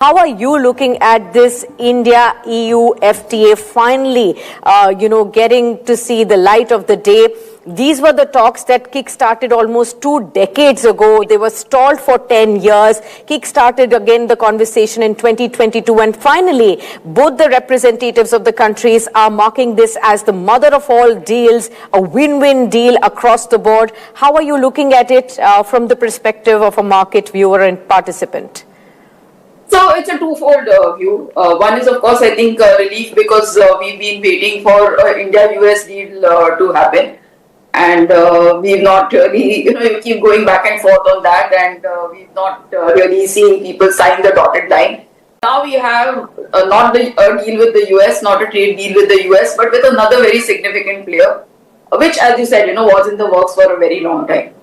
How are you looking at this India-EU FTA finally, getting to see the light of the day? These were the talks that kick-started almost 2 decades ago. They were stalled for 10 years, kick-started again the conversation in 2022. And finally, both the representatives of the countries are marking this as the mother of all deals, a win-win deal across the board. How are you looking at it from the perspective of a market viewer and participant? So it's a twofold view. One is, of course, I think relief because we've been waiting for India-US deal to happen. And we've not really, you keep going back and forth on that, and we've not really seen people sign the dotted line. Now we have not a deal with the US, not a trade deal with the US, but with another very significant player, which, as you said, was in the works for a very long time.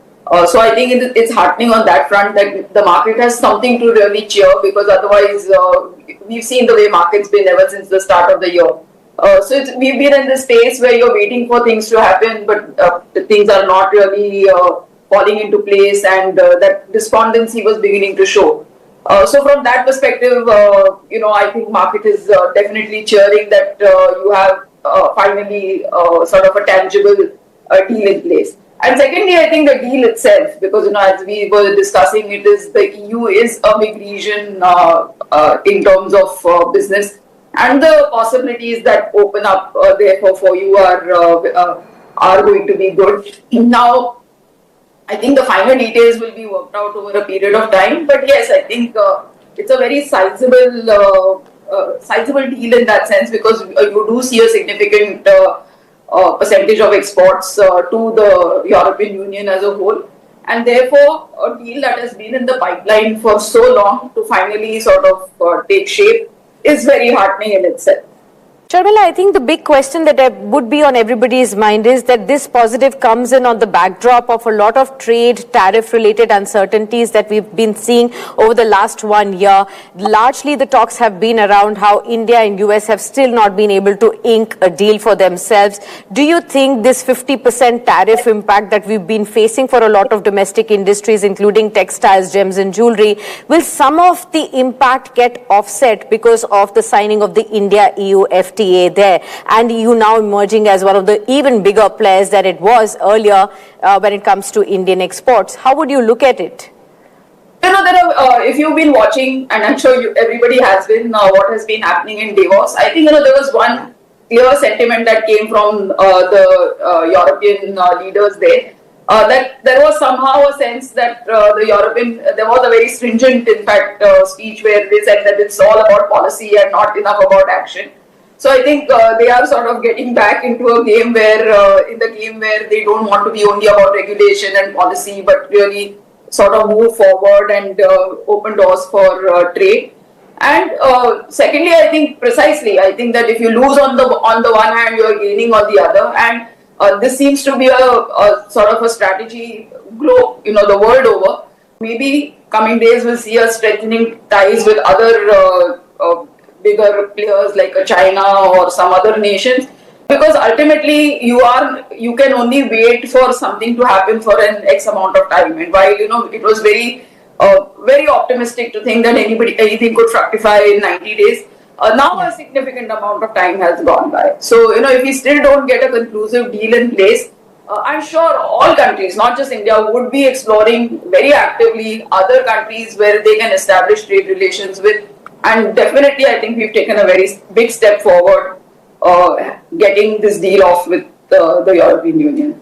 So I think it's heartening on that front that the market has something to really cheer, because otherwise we've seen the way market's been ever since the start of the year. So we've been in this space where you're waiting for things to happen, but the things are not really falling into place, and that despondency was beginning to show. So from that perspective, I think market is definitely cheering that you have finally sort of a tangible deal in place. And secondly, I think the deal itself, because as we were discussing, the EU is a big region in terms of business, and the possibilities that open up therefore for you are going to be good. Now, I think the final details will be worked out over a period of time, but yes, I think it's a very sizable deal in that sense, because you do see a significant percentage of exports to the European Union as a whole, and therefore a deal that has been in the pipeline for so long to finally sort of take shape is very heartening in itself. Sharmila, I think the big question that would be on everybody's mind is that this positive comes in on the backdrop of a lot of trade, tariff-related uncertainties that we've been seeing over the last 1 year. Largely, the talks have been around how India and US have still not been able to ink a deal for themselves. Do you think this 50% tariff impact that we've been facing for a lot of domestic industries, including textiles, gems and jewelry, will some of the impact get offset because of the signing of the India-EU FTA there, and you now emerging as one of the even bigger players that it was earlier when it comes to Indian exports? How would you look at it? If you've been watching, and I'm sure everybody has been, what has been happening in Davos, I think there was one clear sentiment that came from the European leaders there, that there was somehow a sense that there was a very stringent, in fact, speech where they said that it's all about policy and not enough about action. So I think they are sort of getting back into a game where, they don't want to be only about regulation and policy, but really sort of move forward and open doors for trade. And secondly, I think that if you lose on the one hand, you are gaining on the other, and this seems to be a sort of a strategy the world over. Maybe coming days will see us strengthening ties with other bigger players like China or some other nations, because ultimately you can only wait for something to happen for an X amount of time. And while it was very optimistic to think that anything could fructify in 90 days, now a significant amount of time has gone by. So if we still don't get a conclusive deal in place, I'm sure all countries, not just India, would be exploring very actively other countries where they can establish trade relations with. And definitely, I think we've taken a very big step forward getting this deal off with the European Union.